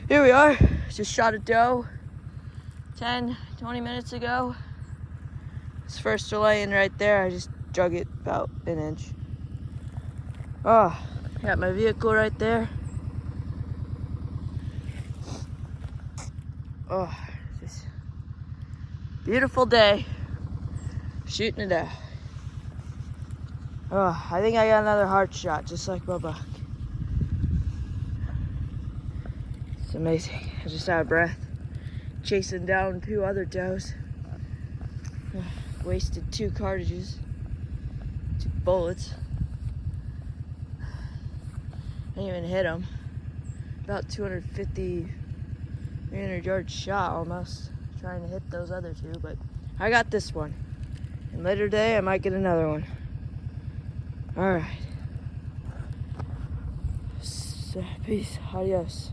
Here we are. Just shot a doe 10-20 minutes ago. It's first laying right there. I just drug it about an inch. Oh, got my vehicle right there. Oh, this beautiful day. Shooting a doe. Oh, I think I got another heart shot, just like my buck. It's amazing. I just out of breath. Chasing down 2 other does. Wasted 2 cartridges. 2 bullets. I didn't even hit them. About 250, 300 yard shot almost. Trying to hit those other 2, but I got this one. And later today I might get another one. Alright. Peace. Adios.